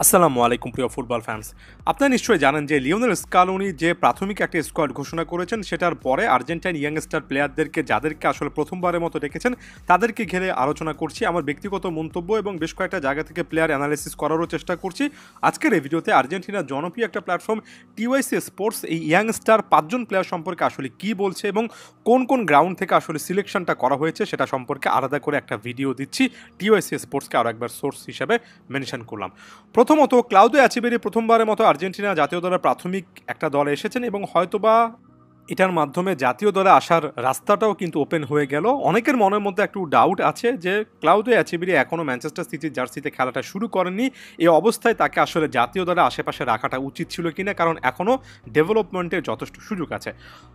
আসসালামু আলাইকুম প্রিয় ফুটবল ফ্যান্স। আপনারা নিশ্চয়ই জানেন যে লিওনেল স্কালোনি যে প্রাথমিক একটা স্কোয়াড ঘোষণা করেছেন সেটার পরে আর্জেন্টাইন ইয়াংস্টার প্লেয়ারদেরকে যাদেরকে আসলে প্রথমবারের মতো রেখেছেন তাদেরকে ঘিরে আলোচনা করছি, আমার ব্যক্তিগত মন্তব্য এবং বেশ কয়েকটা জায়গা থেকে প্লেয়ার অ্যানালাইসিস করারও চেষ্টা করছি। আজকের এই ভিডিওতে আর্জেন্টিনার জনপ্রিয় একটা প্ল্যাটফর্ম টিওয়াইসি স্পোর্টস এই ইয়াংস্টার 5জন প্লেয়ার সম্পর্কে আসলে কী বলছে এবং কোন কোন গ্রাউন্ড থেকে আসলে সিলেকশনটা করা হয়েছে সেটা সম্পর্কে আলাদা করে একটা ভিডিও দিচ্ছি। টিওয়াইসি স্পোর্টসকে আরও একবার সোর্স হিসেবে মেনশন করলাম। প্রথমত ক্লাউদিও অ্যাচিবেরি প্রথমবারের মতো আর্জেন্টিনা জাতীয় দলের প্রাথমিক একটা দলে এসেছেন এবং হয়তোবা এটার মাধ্যমে জাতীয় দলে আসার রাস্তাটাও কিন্তু ওপেন হয়ে গেল। অনেকের মনের মধ্যে একটু ডাউট আছে যে ক্লাউদিও অ্যাচিবেরি এখনও ম্যানচেস্টার সিটির জার্সিতে খেলাটা শুরু করেননি, এই অবস্থায় তাকে আসলে জাতীয় দলে আশেপাশে রাখাটা উচিত ছিল কিনা, কারণ এখনও ডেভেলপমেন্টের যথেষ্ট সুযোগ আছে।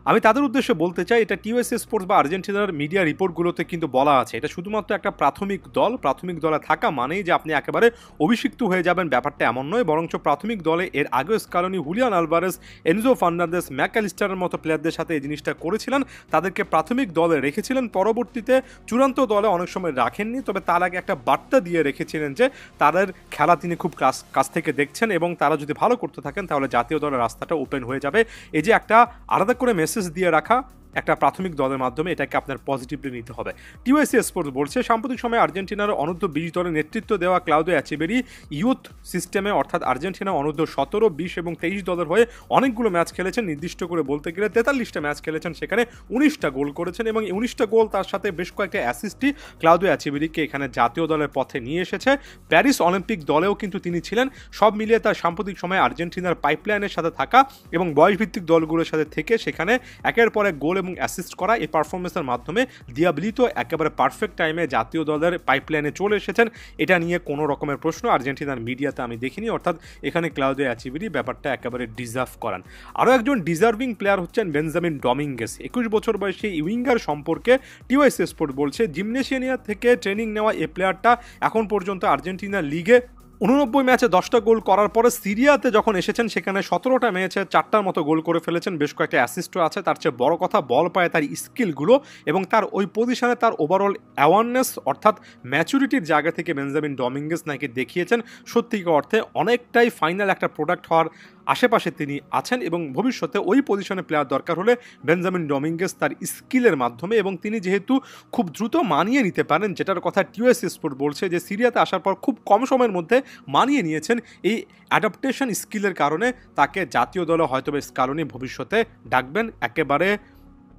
আমি তাদের উদ্দেশ্যে বলতে চাই, এটা টিওএসএ স্পোর্টস বা আর্জেন্টিনার মিডিয়া রিপোর্টগুলোতে কিন্তু বলা আছে এটা শুধুমাত্র একটা প্রাথমিক দলে থাকা মানেই যে আপনি একেবারে অভিষিক্ত হয়ে যাবেন, ব্যাপারটা এমন নয়। বরঞ্চ প্রাথমিক দলে এর আগেও Scaloni, Julian Alvarez, Enzo Fernandez, ম্যাকঅ্যালিস্টারের মতো প্লেয়ারদের সাথে এই জিনিসটা করেছিলেন, তাদেরকে প্রাথমিক দলে রেখেছিলেন, পরবর্তীতে চূড়ান্ত দলে অনেক সময় রাখেননি, তবে তার আগে একটা বার্তা দিয়ে রেখেছিলেন যে তাদের খেলা তিনি খুব কাছ থেকে দেখছেন এবং তারা যদি ভালো করতে থাকেন তাহলে জাতীয় দলের রাস্তাটা ওপেন হয়ে যাবে। এই যে একটা আলাদা করে মেসেজ দিয়ে রাখা একটা প্রাথমিক দলের মাধ্যমে, এটাকে আপনার পজিটিভলি নিতে হবে। টিওএসি স্পোর্টস বলছে সাম্প্রতিক সময়ে আর্জেন্টিনার অনূর্ধ্ব 20 দলের নেতৃত্ব দেওয়া ক্লাউদিও অ্যাচিবেরি ইউথ সিস্টেমে অর্থাৎ আর্জেন্টিনা অনূর্ধ্ব 17, 20 এবং 23 দলের হয়ে অনেকগুলো ম্যাচ খেলেছেন, নির্দিষ্ট করে বলতে গেলে 43টা ম্যাচ খেলেছেন, সেখানে 19টা গোল করেছেন এবং 19টা গোল তার সাথে বেশ কয়েকটা অ্যাসিস্টই ক্লাউদিও অ্যাচিবেরিকে এখানে জাতীয় দলের পথে নিয়ে এসেছে। প্যারিস অলিম্পিক দলেও কিন্তু তিনি ছিলেন। সব মিলিয়ে তার সাম্প্রতিক সময়ে আর্জেন্টিনার পাইপলাইনের সাথে থাকা এবং বয়সভিত্তিক দলগুলোর সাথে থেকে সেখানে একের পর এক গোল এবং অ্যাসিস্ট করা, এই পারফরমেন্সের মাধ্যমে দিয়াবলিতো একেবারে পারফেক্ট টাইমে জাতীয় দলের পাইপলাইনে চলে এসেছেন। এটা নিয়ে কোনো রকমের প্রশ্ন আর্জেন্টিনার মিডিয়াতে আমি দেখিনি, অর্থাৎ এখানে ক্লাউদিও অ্যাচিবেরি ব্যাপারটা একেবারে ডিজার্ভ করান। আরও একজন ডিজার্ভিং প্লেয়ার হচ্ছেন বেনজামিন ডমিঙ্গেস। 21 বছর বয়সী উইঙ্গার সম্পর্কে টিওএসএ স্পোর্ট বলছে জিমনেশিয়ানিয়া থেকে ট্রেনিং নেওয়া এই প্লেয়ারটা এখন পর্যন্ত আর্জেন্টিনা লিগে 89 ম্যাচে 10টা গোল করার পরে সিরিয়াতে যখন এসেছেন সেখানে 17টা ম্যাচে 4টার মতো গোল করে ফেলেছেন, বেশ কয়েকটা অ্যাসিস্টও আছে। তার চেয়ে বড় কথা বল পায় তার স্কিলগুলো এবং তার ওই পজিশনে তার ওভারঅল অ্যাওয়ারনেস অর্থাৎ ম্যাচুরিটির জায়গা থেকে বেনজামিন ডমিঙ্গেস নাকি দেখিয়েছেন সত্যিকার অর্থে অনেকটাই ফাইনাল একটা প্রোডাক্ট হওয়ার আশেপাশে তিনি আছেন এবং ভবিষ্যতে ওই পজিশনে প্লেয়ার দরকার হলে বেনজামিন ডমিঙ্গেস তার স্কিলের মাধ্যমে এবং তিনি যেহেতু খুব দ্রুত মানিয়ে নিতে পারেন, যেটার কথা টিওএসএ স্পোর্ট বলছে যে সিরিয়াতে আসার পর খুব কম সময়ের মধ্যে মানিয়ে নিয়েছেন, এই অ্যাডাপ্টেশন স্কিলের কারণে তাকে জাতীয় দলে হয়তো স্কালোনি ভবিষ্যতে ডাকবেন, একেবারে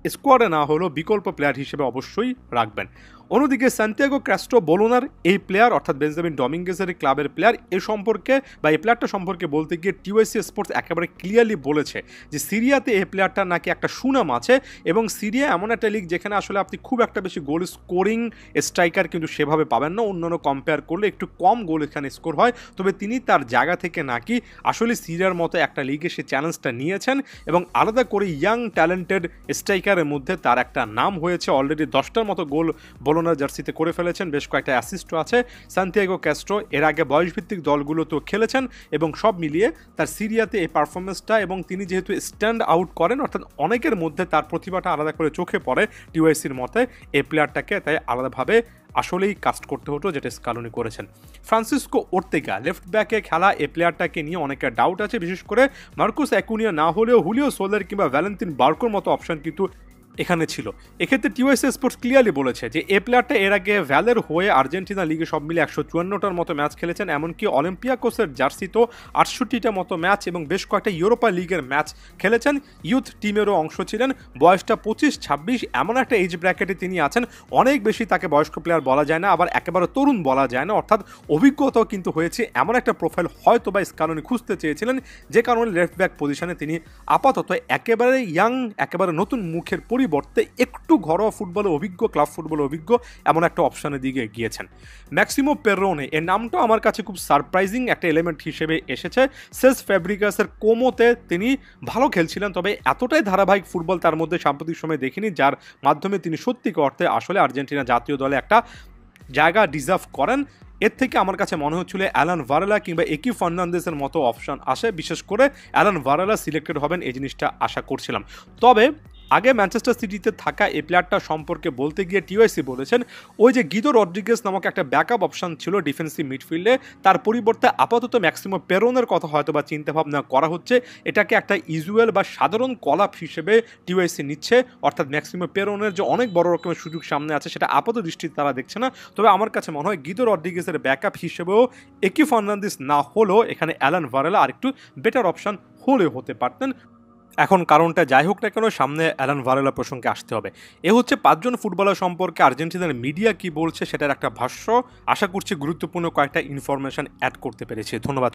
স্কোয়াডে না হলেও বিকল্প প্লেয়ার হিসেবে অবশ্যই রাখবেন। অন্যদিকে সান্তিয়াগো ক্যাস্ট্রো বোলোনার এই প্লেয়ার অর্থাৎ বেনজামিন ডমিঙ্গেসের ক্লাবের প্লেয়ার, এ সম্পর্কে বা এই প্লেয়ারটা সম্পর্কে বলতে গিয়ে টিওএসসি স্পোর্টস একেবারে ক্লিয়ারলি বলেছে যে সিরিয়াতে এই প্লেয়ারটার নাকি একটা সুনাম আছে এবং সিরিয়া এমন একটা লিগ যেখানে আসলে আপনি খুব একটা বেশি গোল স্কোরিং স্ট্রাইকার কিন্তু সেভাবে পাবেন না, অন্যান্য কম্পেয়ার করলে একটু কম গোল এখানে স্কোর হয়, তবে তিনি তার জায়গা থেকে নাকি আসলে সিরিয়ার মতো একটা লিগে সে চ্যালেঞ্জটা নিয়েছেন এবং আলাদা করে ইয়াং ট্যালেন্টেড স্ট্রাইকারের মধ্যে তার একটা নাম হয়েছে। অলরেডি 10টার মতো গোল বোলোনার জার্সিতে করে ফেলেছেন, বেশ কয়েকটা অ্যাসিস্টও আছে। সান্তিয়াগো ক্যাস্ট্রো এর আগে বয়সভিত্তিক দলগুলোতেও খেলেছেন এবং সব মিলিয়ে তার সিরিয়াতে এই পারফরমেন্সটা এবং তিনি যেহেতু স্ট্যান্ড আউট করেন অর্থাৎ অনেকের মধ্যে তার প্রতিভাটা আলাদা করে চোখে পড়ে, টিওএসির মতে এই প্লেয়ারটাকে তাই আলাদাভাবে আসলেই কাস্ট করতে হতো, যেটা স্কালোনি করেছেন। ফ্রান্সিসকো ওর্তেগা লেফট ব্যাকে খেলা এই প্লেয়ারটাকে নিয়ে অনেকের ডাউট আছে, বিশেষ করে মার্কুস অ্যাকুনিয়া না হলেও হুলিও সোলার কিংবা ভ্যালেন্তিন বার্কোর মতো অপশন কিন্তু এখানে ছিল। এক্ষেত্রে টিওএসএ স্পোর্টস ক্লিয়ারলি বলেছে যে এই প্লেয়ারটা এর আগে ভ্যালের হয়ে আর্জেন্টিনা লিগে সব মিলে 154টার মতো ম্যাচ খেলেছেন, এমনকি অলিম্পিয়াকোসের জার্সিতেও 68টা মতো ম্যাচ এবং বেশ কয়েকটা ইউরোপা লিগের ম্যাচ খেলেছেন, ইউথ টিমেরও অংশ ছিলেন। বয়সটা 25-26 এমন একটা এজ ব্র্যাকেটে তিনি আছেন, অনেক বেশি তাকে বয়স্ক প্লেয়ার বলা যায় না, আবার একেবারে তরুণ বলা যায় না, অর্থাৎ অভিজ্ঞতাও কিন্তু হয়েছে। এমন একটা প্রোফাইল হয়তো বা স্কালোনি খুঁজতে চেয়েছিলেন, যে কারণে লেফট ব্যাক পজিশনে তিনি আপাতত একেবারে ইয়াং, একেবারে নতুন মুখের পরিবর্তে একটু ঘরোয়া ফুটবলে অভিজ্ঞ, ক্লাব ফুটবলে অভিজ্ঞ এমন একটা অপশনের দিকে গিয়েছেন। ম্যাক্সিমো পেরোনে এর নামটাও আমার কাছে খুব সারপ্রাইজিং একটা এলিমেন্ট হিসেবে এসেছে। সেস ফ্যাব্রিগাসের কোমোতে তিনি ভালো খেলছিলেন, তবে এতটাই ধারাবাহিক ফুটবল তার মধ্যে সাম্প্রতিক সময়ে দেখিনি, যার মাধ্যমে তিনি সত্যিকার অর্থে আসলে আর্জেন্টিনা জাতীয় দলে একটা জায়গা ডিজার্ভ করেন। এর থেকে আমার কাছে মনে হচ্ছিল অ্যালান ভারেলা কিংবা একি ফার্নান্দেসের মতো অপশন আসে, বিশেষ করে অ্যালান ভারেলা সিলেক্টেড হবেন এই জিনিসটা আশা করছিলাম। তবে আগে ম্যানচেস্টার সিটিতে থাকা এই প্লেয়ারটা সম্পর্কে বলতে গিয়ে টিওআইসি বলেছেন ওই যে গিদো রড্রিগেজ নামক একটা ব্যাকআপ অপশন ছিল ডিফেন্সিভ মিডফিল্ডে, তার পরিবর্তে আপাতত ম্যাক্সিমো পেরোনের কথা হয়তো বা চিন্তাভাবনা করা হচ্ছে। এটাকে একটা ইউজুয়াল বা সাধারণ কলাপ হিসেবে টিওআইসি নিচ্ছে, অর্থাৎ ম্যাক্সিমো পেরোনের যে অনেক বড় রকমের সুযোগ সামনে আছে সেটা আপাত দৃষ্টিতে তারা দেখছে না। তবে আমার কাছে মনে হয় গিদো রড্রিগেজের ব্যাকআপ হিসেবেও একি ফার্নান্দেজ না হলেও এখানে অ্যালান ভারেলা আরেকটু বেটার অপশন হলেও হতে পারতেন। এখন কারণটা যাই হোক না কেন, সামনে অ্যালান ভারেলা প্রসঙ্গে আসতে হবে। এ হচ্ছে 5 জন ফুটবলার সম্পর্কে আর্জেন্টিনার মিডিয়া কি বলছে সেটার একটা ভাষ্য। আশা করছি গুরুত্বপূর্ণ কয়েকটা ইনফরমেশন অ্যাড করতে পেরেছি। ধন্যবাদ।